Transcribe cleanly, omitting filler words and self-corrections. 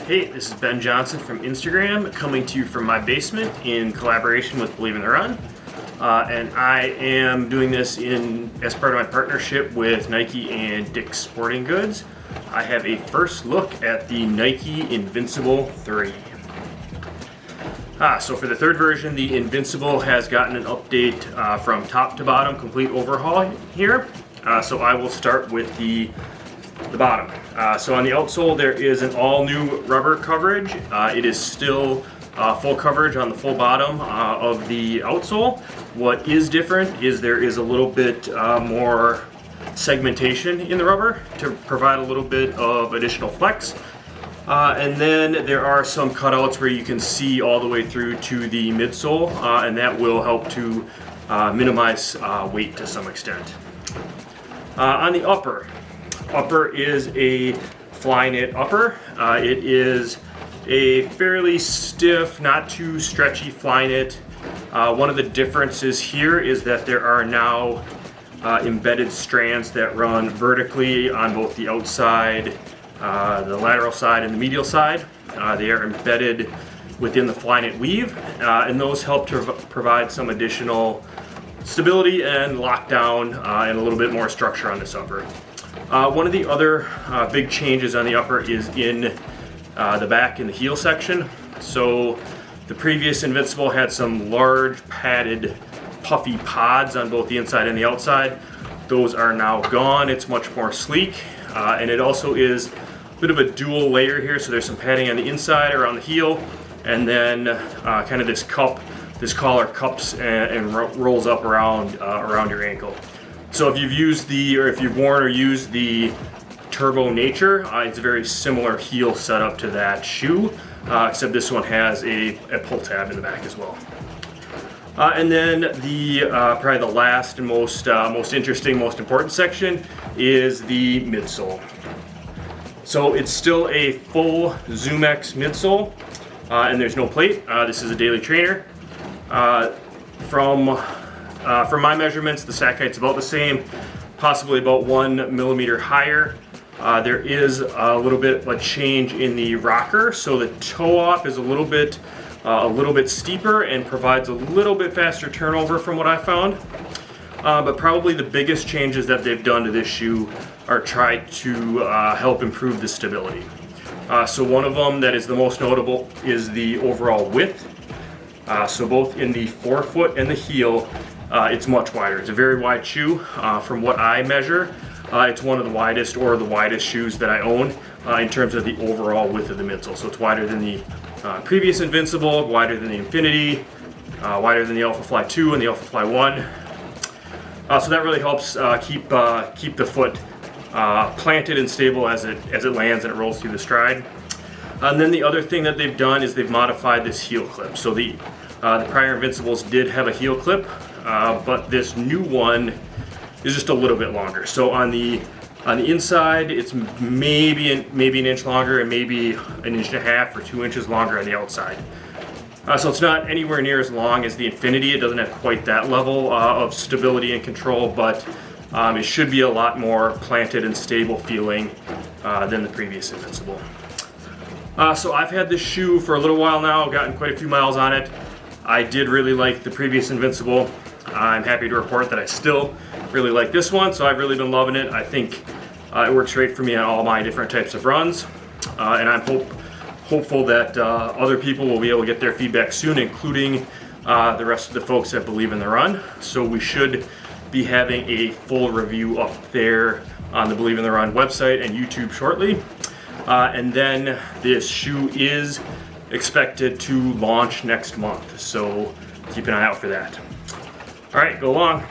Hey, this is Ben Johnson from Instagram, coming to you from my basement in collaboration with Believe in the Run. And I am doing this as part of my partnership with Nike and Dick's Sporting Goods. I have a first look at the Nike Invincible 3. So for the third version, the Invincible has gotten an update from top to bottom, complete overhaul here. So I will start with the bottom. So on the outsole, there is an all-new rubber coverage. It is still full coverage on the full bottom of the outsole. What is different is there is a little bit more segmentation in the rubber to provide a little bit of additional flex. And then there are some cutouts where you can see all the way through to the midsole, and that will help to minimize weight to some extent. On the upper is a fly knit upper. It is a fairly stiff, not too stretchy fly knit. One of the differences here is that there are now embedded strands that run vertically on both the outside, the lateral side, and the medial side. They are embedded within the fly knit weave, and those help to provide some additional stability and lockdown and a little bit more structure on this upper. One of the other big changes on the upper is in the back in the heel section. So the previous Invincible had some large padded puffy pods on both the inside and the outside. Those are now gone. It's much more sleek, and it also is a bit of a dual layer here. So there's some padding on the inside around the heel, and then kind of this collar cups and rolls up around your ankle. So if you've worn or used the Turbo Nature, it's a very similar heel setup to that shoe, except this one has a pull tab in the back as well. And then probably the last and most interesting, most important section is the midsole. So it's still a full ZoomX midsole, and there's no plate. This is a daily trainer. From my measurements, the sack height's about the same, possibly about 1 millimeter higher. There is a little bit of a change in the rocker, so the toe off is a little bit steeper and provides a little bit faster turnover from what I found. But probably the biggest changes that they've done to this shoe are try to help improve the stability. So one of them that is the most notable is the overall width. So both in the forefoot and the heel, it's much wider. It's a very wide shoe. From what I measure, it's one of the widest or the widest shoes that I own in terms of the overall width of the midsole. So it's wider than the previous Invincible, wider than the Infinity, wider than the Alpha Fly 2 and the Alpha Fly 1. So that really helps keep the foot planted and stable as it lands and it rolls through the stride. And then the other thing that they've done is they've modified this heel clip. So the prior Invincibles did have a heel clip, but this new one is just a little bit longer. So on the inside, it's maybe an inch longer and maybe an inch and a half or 2 inches longer on the outside. So it's not anywhere near as long as the Infinity. It doesn't have quite that level of stability and control, but it should be a lot more planted and stable feeling than the previous Invincible. So I've had this shoe for a little while now. I've gotten quite a few miles on it. I did really like the previous Invincible. I'm happy to report that I still really like this one, so I've really been loving it. I think it works great for me on all my different types of runs, and I'm hopeful that other people will be able to get their feedback soon, including the rest of the folks that Believe in the Run. So we should be having a full review up there on the Believe in the Run website and YouTube shortly. And then this shoe is expected to launch next month, so keep an eye out for that. All right, go long.